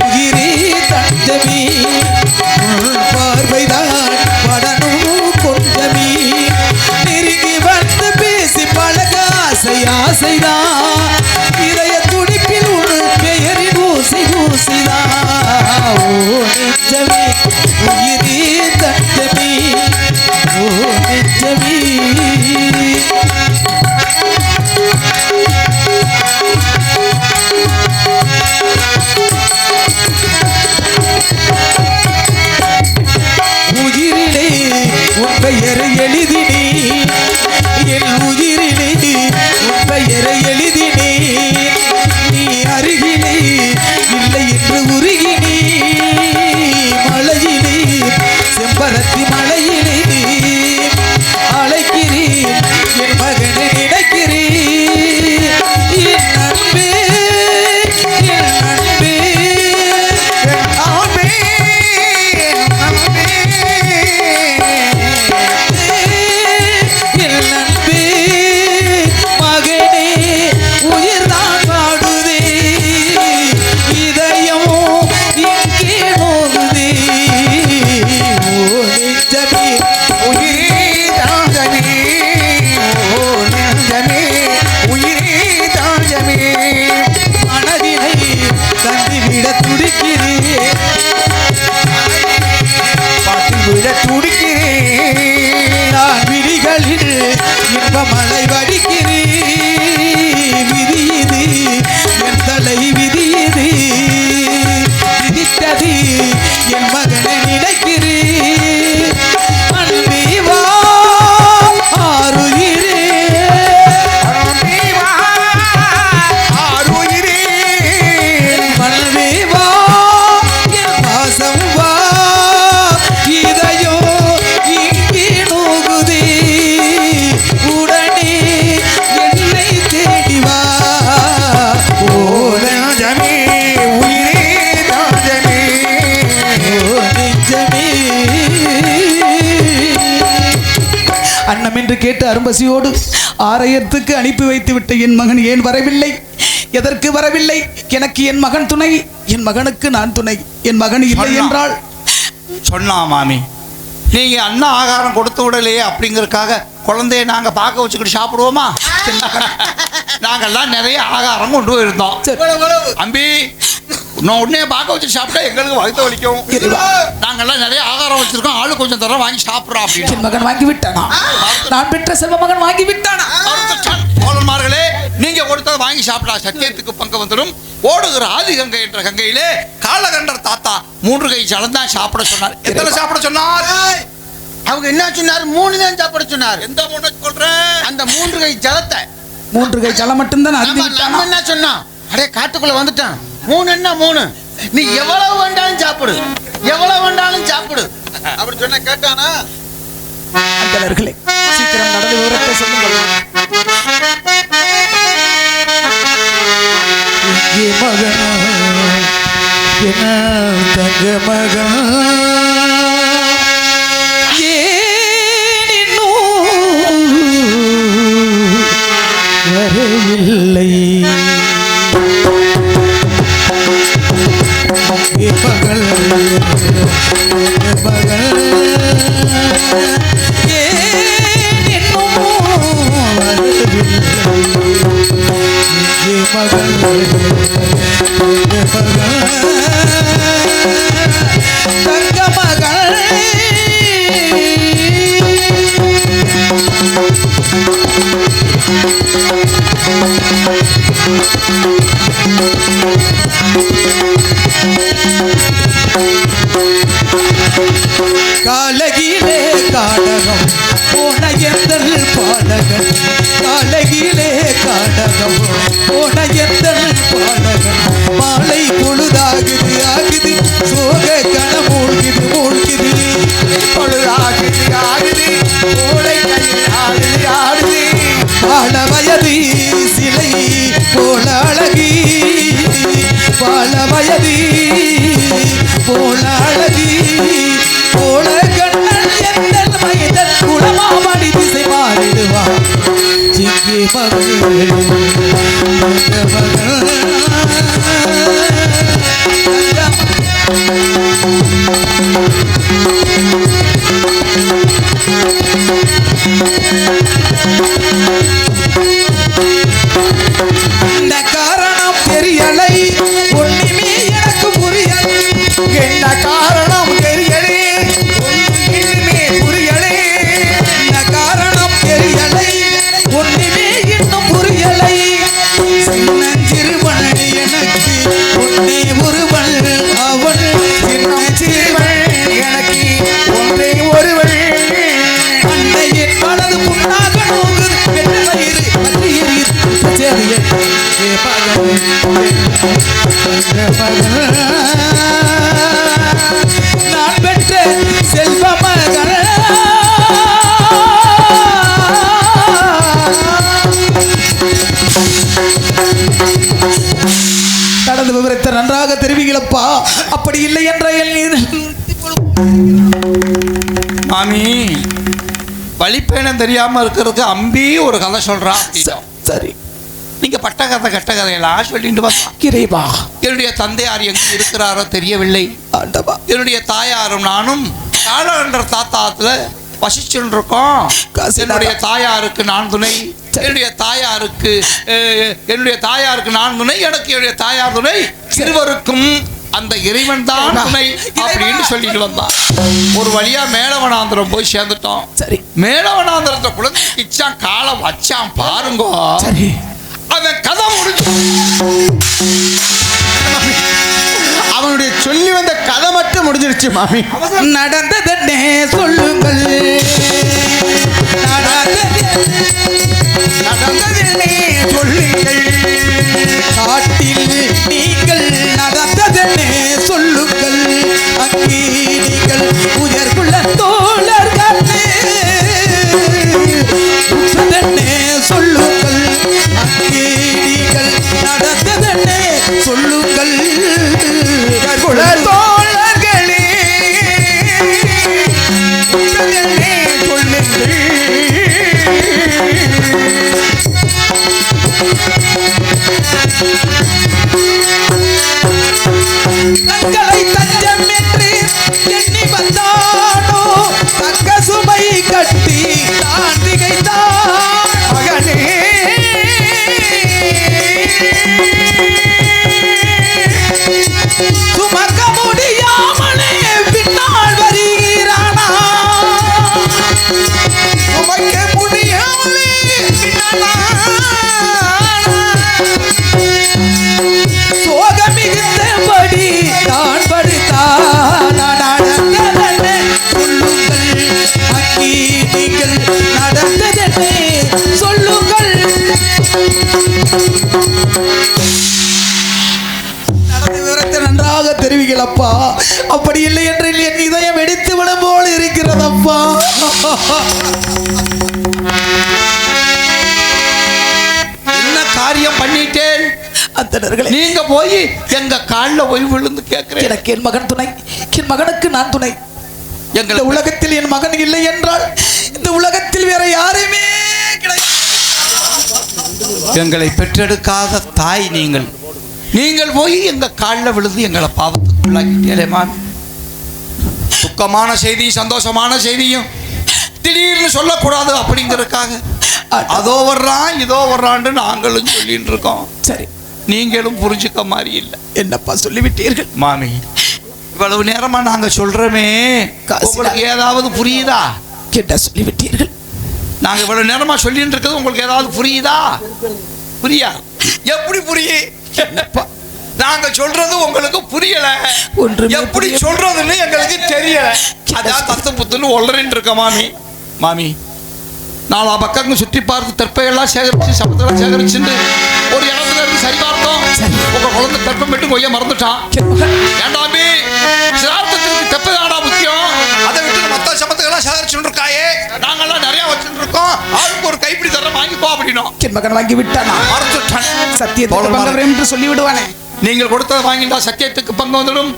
உயிரே தஞ்சமே, பார்வைதான் படனும் கொஞ்சமே, நெருங்கி வந்து பேசி பழக ஆசை ஆசைதான், இதய துடிப்பில் உன் பெயரின் ஊசி ஊசிதான். ஓ நெஞ்சமே உயிரே தஞ்சமே, ஓ நெஞ்சமே. உயிரிலே உன் பெயரை எழுதினே, என் உயிரிலே உன் பெயரை எழுதினே, நீ அருகிலே இல்லை என்று உருகினே, மலையிலே செம்பரத்தி மலையிலே அழைக்கிறேன் என் மகனை நினைக்கிறேன். என் அன்பே என் அன்பே என் ஆமே என் அன்பே மகனே உயிர்தான் பாடுதே, இதயம் இங்கே நோகுதே. ஓ நெஞ்சமே உயிரே தாஞ்சமே, ஓ நெஞ்சமே உயிரே தாஞ்சமே, மனதினை தந்திவிட துடிக்கிறேன், பாட்டிவிட துடிக்கிறேன், நான் விழிகளில் இன்ப மழை வடிக்கிறேன், விதியுது என் தலை விதியுது, விதித்தது என் மகனை நினைக்கிறேன். அன்பே வா ஆருயிரே, அன்பே வா ஆருயிரே, மனமே வா என் பாசம் வா, இதயம் இங்கே நோகுதே, உடனே என்னை தேடி வா. ஓ நெஞ்சமே உயிரே தாஞ்சமே, ஓ நெஞ்சமே. அன்னம் என்று கேட்டு அரும்பசியோடு ஆலயத்துக்கு அனுப்பி வைத்து விட்ட என் மகன் ஏன் வரவில்லை? எதற்கு வரவில்லை? எனக்கு என் மகன் துணை, என் மகனுக்கு நான் துணை. என் மகன் இல்லை என்றால் சொன்னா மாமி, நீங்க அண்ணா ஆகாரம் கொடுத்து விடலையே அப்படிங்கறதுக்காக குழந்தைய நாங்க பார்க்க வச்சுக்கிட்டு சாப்பிடுவோமா? நாங்கெல்லாம் நிறைய ஆகாரம் கொண்டு போயிருந்தோம். அம்பி நான் உடனே பார்க்க வச்சு சாப்பிட்டா எங்களுக்கு வயிற்று வலிக்கும். நாங்கெல்லாம் நிறைய ஆகாரம் வச்சிருக்கோம், ஆளு கொஞ்சம் தரம் வாங்கி சாப்பிட்றோம் அப்படின்னு. என் மகன் வாங்கி விட்டானா? நான் பெற்ற செல்வ மகன் வாங்கி விட்டானா? சோழன்மார்களே, நீங்க கொடுத்ததை வாங்கி சாப்பிட்டா சத்தியத்துக்கு பங்கு வந்துடும். ஓடுகிற ஆதி கங்கை என்ற கங்கையிலே காலகண்டர் தாத்தா 3 கை ஜலம் தான் சாப்பிட சொன்னார். எத்தனை சாப்பிட சொன்னார்? அவங்க என்ன சொன்னார்? 3 தான் சாப்பிட சொன்னார். எந்த 3 சொல்ற? அந்த 3 கை ஜலத்தை. 3 கை ஜலம் மட்டும்தான் அருந்தி விட்டானா? நம்ம என்ன சொன்னோம்? அடே காட்டுக்குள்ள வந்துட்டான். 3 என்ன 3? நீ எவ்வளவு வேண்டாலும் சாப்பிடு, எவ்வளவு வேண்டாலும் சாப்பிடு அப்படி சொன்ன கேட்டானா? அந்தலர்களே, சீக்கிரம் நடந்த விவரத்தை சொல்லுங்கள். தங்க மகன் ஏன் இன்னும் வரவில்லை மகள் மகள் ஏன் இன்னும் வரவில்லை மகள் தங்க மகள் காலகிலே காடகம் போனயந்தல் பாடகன் காலகிலே காடகம் போனயந்தல் பாடகன் மாலை பொழுதாகுது ஆகுது சோக கணம் மூழ்குது பொழுதாகுது ஆகுது கோடை கையில் ஆடுது ஆடுது பால வயது சிலை போல அழகி பால வயது போல அழகி போல கண்ணன் எந்தல் மைதல் குளமாமணி திசை மாறிடுவார் சிங்கி மகள் இந்த காரணம் தெரியலை ஒண்ணுமே எனக்கு புரியலை என்ன காரணம் தெரியலே ஒண்ணுமே புரியலே என்ன காரணம் தெரியலை ஒண்ணுமே இன்னும் புரியலை சின்னஞ்சிறுவன் எனக்கு ஒன்னே ஒருவன் அவன் சின்னஞ்சிறுவன் எனக்கு ஒன்றே ஒருவன் அன்னையின் மனது புண்ணாக நோகுது வெட்ட வயிறு பற்றி எரியுது நான் பெற்ற செல்வ மகள் நடந்த விவரத்தை நன்றாக தெரிவிங்களப்பா அப்படி இல்லை என்ற மாமி வழிப்பயணம் தெரியாம இருக்கிறதுக்கு அம்பி ஒரு கதை சொல்றான். சரி நீங்க பட்ட கதை கட்ட கதையெல்லாம் சொல்லிட்டு வந்தா கிரேவா என்னுடைய தந்தையார் எங்கு இருக்கிறாரோ தெரியவில்லை. ஆண்டவா என்னுடைய தாயாரும் நானும் காலகன்ற தாத்தாத்துல வசிச்சுட்டு இருக்கோம். என்னுடைய தாயாருக்கு நான் துணை, என்னுடைய தாயாருக்கு நான் துணை, எனக்கு என்னுடைய தாயார் துணை, இருவருக்கும் அந்த இறைவன் தான் துணை அப்படின்னு சொல்லிட்டு வந்தான். ஒரு வழியா மேலவனாந்திரம் போய் சேர்ந்துட்டோம். சரி மேலவனாந்திரத்தை குழந்தை கிச்சான் காலை வச்சான் பாருங்கோ. சரி அவன் கதை முடிஞ்சு அவனுடைய சொல்லி வந்த கதை மட்டும் முடிஞ்சிருச்சு மாமி. நடந்ததென்னே சொல்லுங்கள் நடந்ததென்னே சொல்லுங்கள் காட்டில் நீங்கள் நடந்ததென்னே சொல்லுங்கள் அங்கே நீங்கள் உயர்குள்ள தோழர்கள் உற்றதென்னே சொல்லுங்கள் அங்கே நீங்கள் நடந்ததென்னே சொல்லுங்கள் உயர்குள்ள தோழர்களே உற்றதென்னே சொல்லுங்கள். தங்களை தஞ்சம் என்று எண்ணி வந்தானோ தக்க சுமை கட்டி தான் திகைத்தான் மகனே. சுமக்க முடியாமலே பின்னால் வருகிறானா சுமக்க முடியாமலே சோக மிகுந்தபடி தான் படுத்தான் நடந்ததென்னே சொல்லுங்கள் அங்கே நீங்கள் நடந்ததென்னே சொல்லுங்கள். நடந்த விவரத்தை நன்றாக தெரிவிங்களப்பா. அப்படி இல்லை என்று என் இதயம் வெடித்து விடும் போல் இருக்கிறதப்பா. என்ன காரியம் பண்ணிட்டேன்? அந்தணர்களே, நீங்க போய் எங்க காலில் போய் விழுந்து கேட்கிறேன். எனக்கு என் மகன் துணை, என் மகனுக்கு நான் துணை. இந்த எங்களை உலகத்தில் என் மகன் இல்லை என்றால் இந்த உலகத்தில் வேற யாருமே கிடையாது. எங்களை பெற்றெடுக்காத தாய் நீங்கள். நீங்கள் போய் எங்க காலில் விழுந்து எங்களை பாவத்துக்குள்ளாக்கிட்டே மாமி. துக்கமான செய்தியும் சந்தோஷமான செய்தியும் திடீர்னு சொல்லக்கூடாது அப்படிங்கிறதுக்காக அதோ வர்றான் இதோ வர்றான்னு நாங்களும் சொல்லிட்டு இருக்கோம். சரி, நீங்களும் புரிஞ்சுக்க மாதிரி இல்லை. என்னப்பா சொல்லிவிட்டீர்கள் மாமி, இவ்வளவு நேரமா நாங்க சொல்றோமே, உங்களுக்கு ஏதாவது புரியுதா? என்ன சொல்லிவிட்டீர்கள்? நாங்க இவ்வளவு நேரமா சொல்லிட்டு இருக்கிறது உங்களுக்கு ஏதாவது புரியுதா? புரியா? எப்படி புரியும்? நாங்க சொல்றது உங்களுக்கு புரியல. எப்படி சொல்றதுன்னு எங்களுக்கு தெரியல. அதான் தத்து புத்துன்னு ஒல்லறின்னு இருக்க மாமி. மாமி, நாலா பக்கம் சுற்றி பார்த்து தெற்பையெல்லாம் சேகரிச்சு சபத்தெல்லாம் சேகரிச்சுட்டு ஒரு இடத்துல இருந்து சரி பார்த்தோம். உங்க குழந்தை தெற்பை மட்டும் கொய்ய மறந்துட்டான். ஏண்டாமே, சிரார்த்தத்துக்கு தெப்பை தானா முக்கியம். அதை விட்டு மொத்த சபத்துக்கெல்லாம் சேகரிச்சுட்டு இருக்காயே, நாங்கெல்லாம் நிறைய வச்சுட்டு இருக்கோம், ஆளுக்கு ஒரு கைப்பிடி தர வாங்கிப்போ அப்படின்னோம். என் மகன் வாங்கி விட்டானா? மறந்துட்டான். சத்தியத்தை என்று சொல்லி விடுவானே. நீங்கள் கொடுத்ததை வாங்கிட்டா சத்தியத்துக்கு பங்கு வந்துடும்.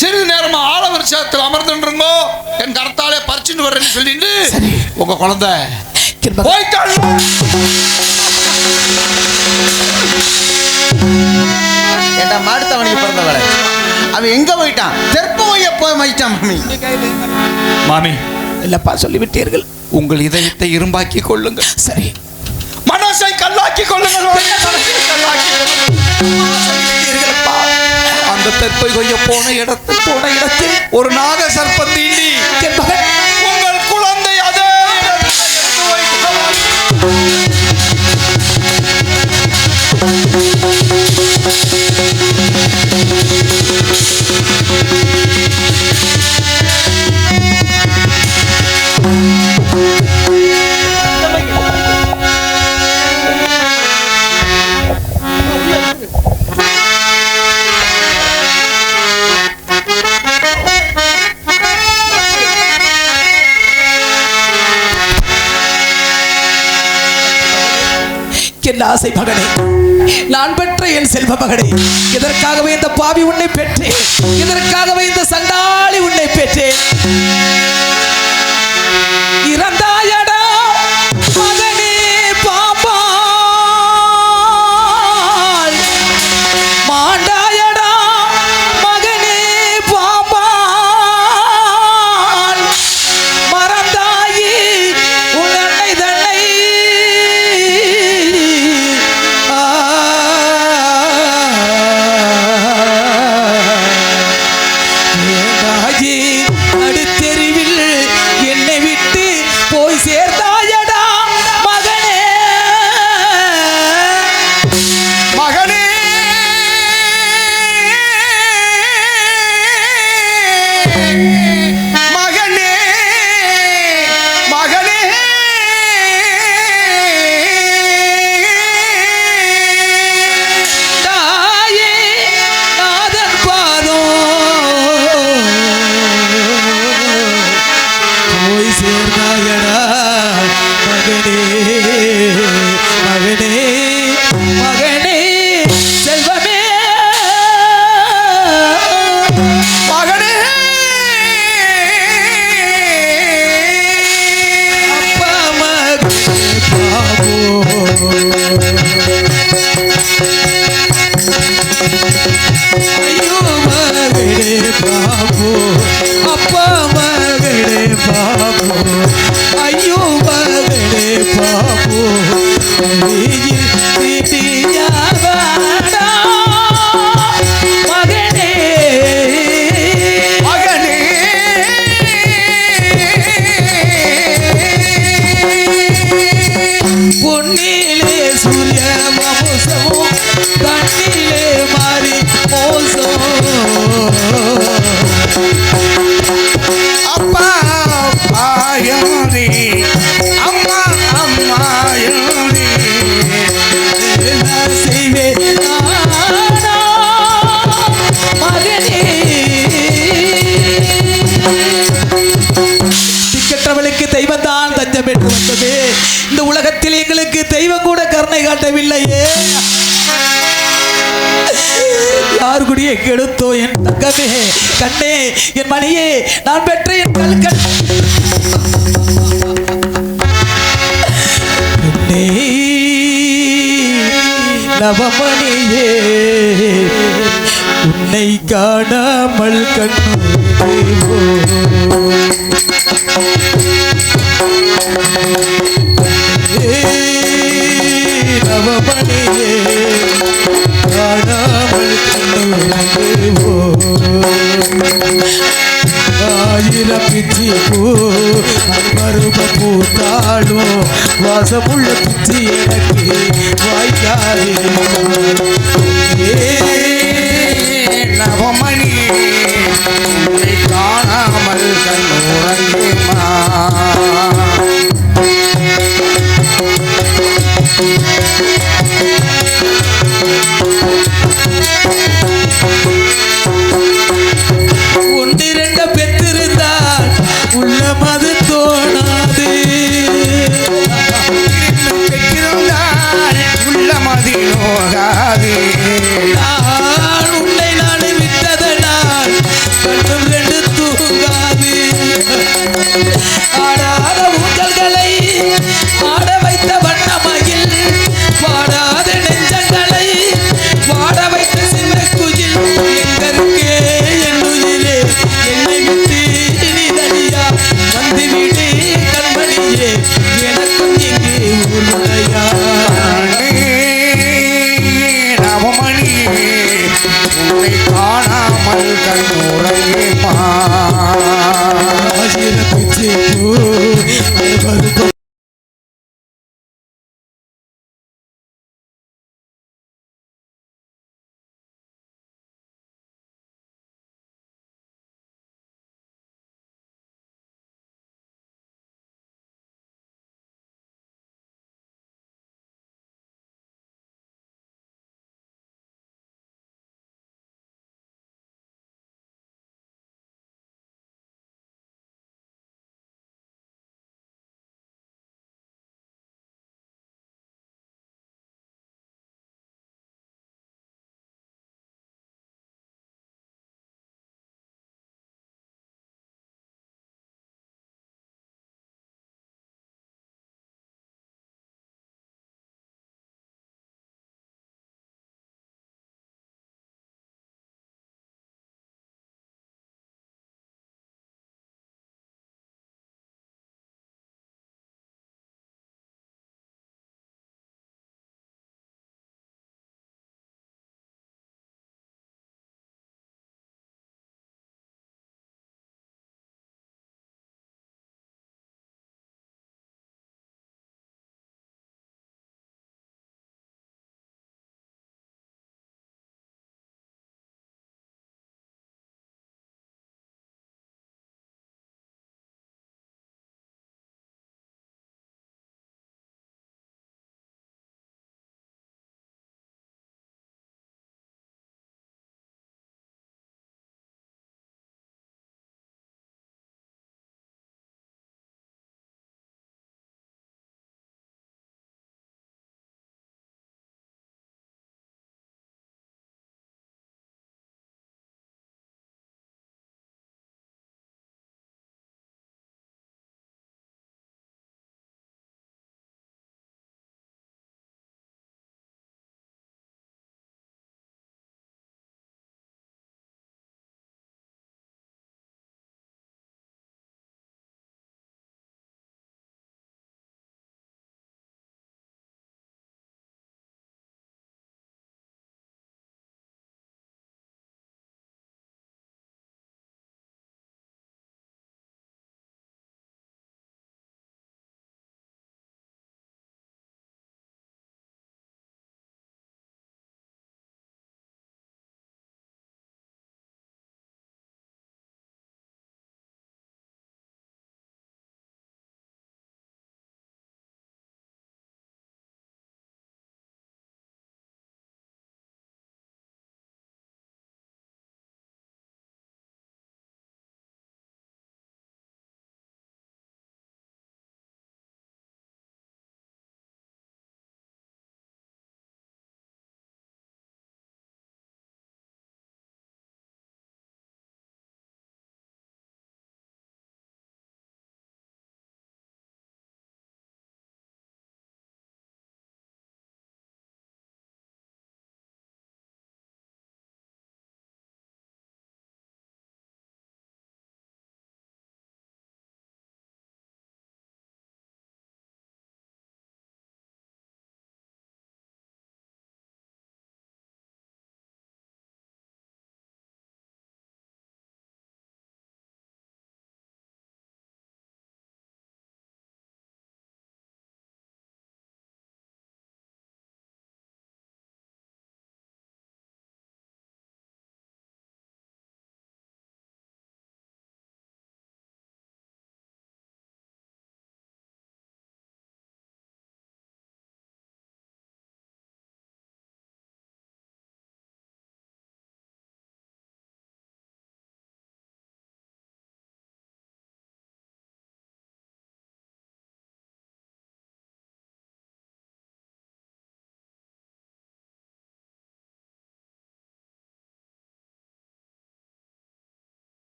சிறிது நேரமா ஆலவரிசத்தில் அமர்ந்துருங்கோ, என் கரத்தாலே பறிச்சுட்டு வர்றேன்னு சொல்லிட்டு உங்க குழந்தை போயிட்டாள். ஏண்டா மாடுத்தவனுக்கு பிறந்தவளை அவன் எங்க போயிட்டான்? தெற்போய போய் மயிட்டான் மாமி. மாமி, இல்லப்பா சொல்லிவிட்டீர்கள். உங்கள் இதயத்தை இரும்பாக்கி கொள்ளுங்கள். சரி, மனசை கல்லாக்கி கொள்ளுங்கள். அந்த தெற்பை கொய்ய போன இடத்தில் ஒரு நாக சர்ப்பம் தீண்டி என் மகன் உங்கள் குழந்தை அதே என் ஆசை மகனே, நான் பெற்ற என் செல்வ மகனே, இதற்காகவே இந்த பாவி உன்னை பெற்றேன், இதற்காகவே இந்த சண்டாளி உன்னை பெற்றேன். இறந்தாயடா மகனே பாம்பால், மாண்டாயடா மகனே பாம்பால், மறந்தாயி உன்னை தன்னை அடுத்தெருவில் என்னை விட்டு போய் சேர்ந்தாயடா மகனே. மகனே, மகனே, மகனே, தாயே நாதன் பாதம் போய் சேர்ந்தாயடா மகனே, மகனே, மகனே, செல்வமே மகனே, அப்பா மகனே பாபோ, ஐயோ மகனே பாபோ, அப்பா மகனே பாபோ, ஐயோ மகனே பாபோ, அழியில் திட்டியாவாடா மகனே, மகனே, பொன்னிலே சூரிய வம்சமும் கண்ணிலே மாறி மோசம். அப்பா பாயோனி, அம்மா அம்மாயோனி, என்ன செய்வேன் நானா மகனே. திக்கற்றவளுக்கு தெய்வம் தான் தஞ்சம் என்று வந்தது. இந்த உலகத்தில் எங்களுக்கு தெய்வம் கூட கருணை காட்டவில்லையே. யார் குடியை கெடுத்தோ என் தங்கமே கண்ணே என் மணியே நான் பெற்ற என் கல்கண் பெண்ணே நவமணியே உன்னை காணாமல் கண்ணோ நவமணியே காணாமல் கண்ணோ ஆயிரம் பிச்சி பூ மரும பூத்தாலும் வாசமுள்ள பிச்சி எனக்கு வாய்க்காதே நவமணி உன்னை காணாமல் கண்ணுறங்குமா ஒன்றிரண்ட பெற்றிருந்தால் உள்ள மது தோணாது பெற்றிருந்தால் உள்ள மதி நோகாது நான் உன்னை நாடு விட்டதனால் கண்ணும் ரெண்டு தூங்காது ஆடாத ஊஞ்சல்களை ஆட வைத்த வண்ணமயில் பாடாத நெஞ்சங்களை பாட வைத்த சின்ன குயில் எங்கருக்கே என் உயிரே என்னை விட்டு நீ தனியா வந்துவிடு கண்மணியே எனக்கும் இங்கே ஊருடையா நவமணி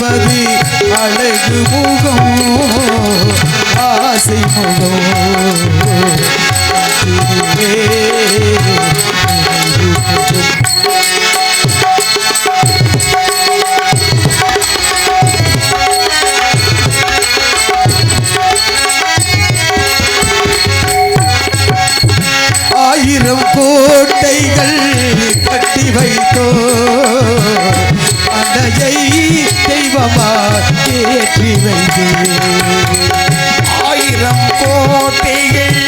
தெரிவது அழகு முகம் ஆசை முகம் ஆயிரம் கோட்டைகள் கட்டி வைத்தோ அன்னையை தெய்வமா ஏற்றி வைத்தே ஆயிரம் கோட்டைகள்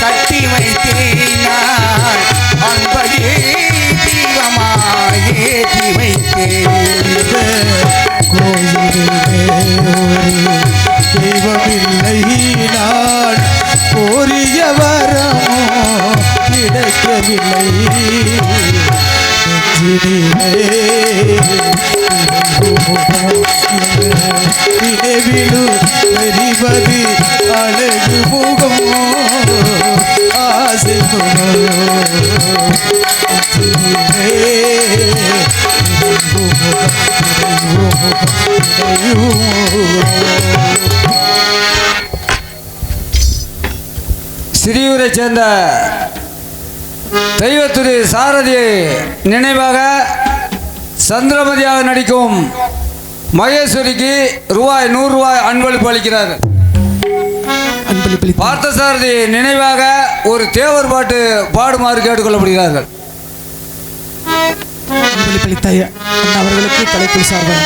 கட்டி வைத்தேனான் அன்பையே தீபமாய் ஏற்றி வைத்தேன் கோயிலே தெய்வமில்லை நான் கோரிய வரமோ கிடைக்கவில்லை நினைவிலு தெரிவது அழகு முகம் ஆசை சிறியூரை சேர்ந்த தெய்வத்துறை சாரதி நினைவாக சந்திரமதியாக நடிக்கும் மகேஸ்வரிக்கு ₹100 அன்பளிப்பு அளிக்கிறார். பார்த்தசாரதி நினைவாக ஒரு தேவர் பாட்டு பாடுமாறு கேட்டுக்கொள்ளப்படுகிறார்கள். அவர்களுக்கு கலைக்குழு சார்பாக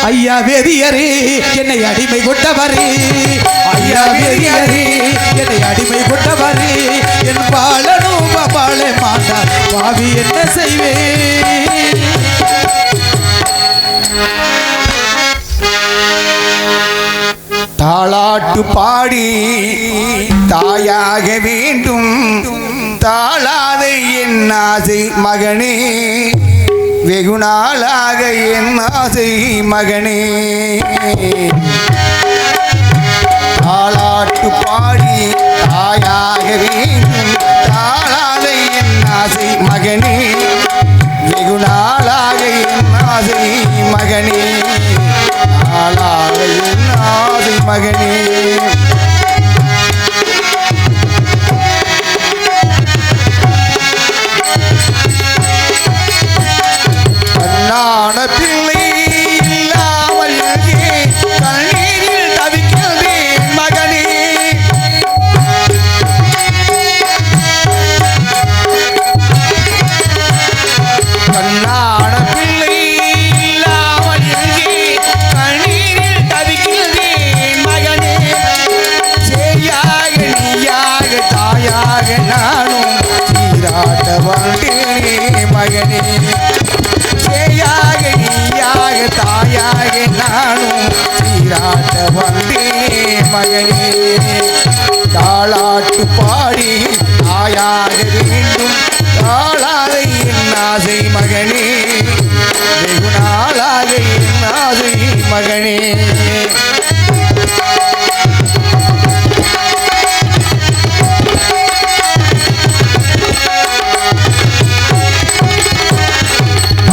ஐயா வேதியரே என்னை அடிமை கொண்டவரே, ஐயா வேதியரே என்னை அடிமை கொண்டவரே, என் பாலனும் பால மாட்டார் பாவி என்ன செய்வேன். தாளாட்டு பாடி தாயாக வேண்டும் தாளாத என் ஆசை மகனே, வெகு நாளாக என் ஆசை மகனே. தாளாட்டு பாடி தாயாக வேண்டும் தாளாத என் ஆசை மகனே, வெகு நாளாக என் ஆசை மகனே, நாளாக என் ஆசை மகனே. கண்ணான பிள்ளை இல்லாமல் கண்ணீரில் தவிக்கிறேன் மகனே. கண்ணான பிள்ளை இல்லாமல் கண்ணீரில் தவிக்கிறேன் மகனே. சேயாக நீயாக தாயாக நானும் சீராட்ட வாழ்ந்தேனே மகனே. சேயாக நீயாக தாயாக நானும் சீராட்ட வந்தேனே மகனே. தாளாட்டு பாடி தாயாக வேண்டும் தாளாத என் ஆசை மகனே, வெகு நாளாக என் ஆசை மகனே.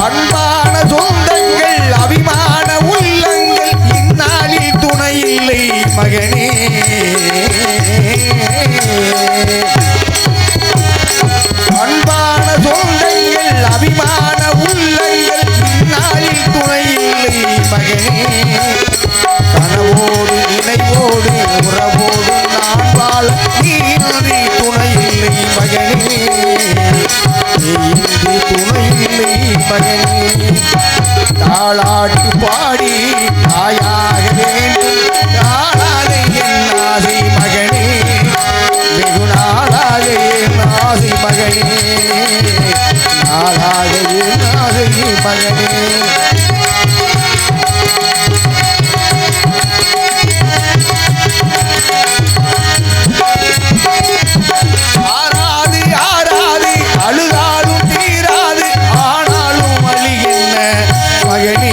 அன்பான சொந்தங்கள் அபிமான உள்ளங்கள் இந்நாளில் துணையில்லை மகனே. அன்பான சொந்தங்கள் அபிமான உள்ளங்கள் இந்நாளில் துணையில்லை மகனே. கனவோடு நினைவோடு உறவோடு நான் வாழ நீ துணையில்லை மகனே, நீ துணையில்லை மகனே. தாளாட்டு பாடி தாயாக வேண்டும் தாளாத என் ஆசை மகனே, வெகு நாளாக என் ஆசை மகனே, நாளாக என் ஆசை மகனே. ஆராது ஆராது அழுதாலும் தீராது ஆனாலும் வழி என்ன மகனே.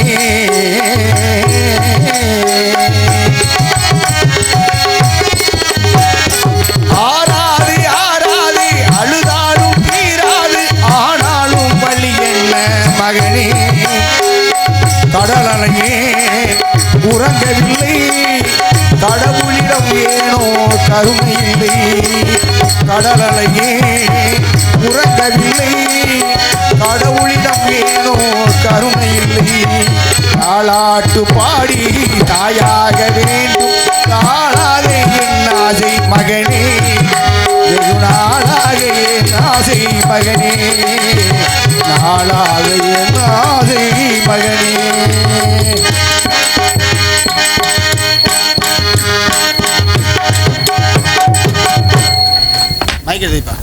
ஆராது ஆராது அழுதாலும் தீராது ஆனாலும் வழி என்ன மகனே. கடல் அலையே உறங்கவில்லை கடவுளிடம் ஏனோ கருணை இல்லை கடல் அலையே உறங்கவில்லை கடவுளிடம் ஏனோ கருணை இல்லை தாளாட்டு பாடி தாயாக வேண்டும் தாளாக என் ஆசை மகனே வெகு நாளாக என் ஆசை மகனே நாளாக என் ஆசை மகனே மைக்கெடுப்பா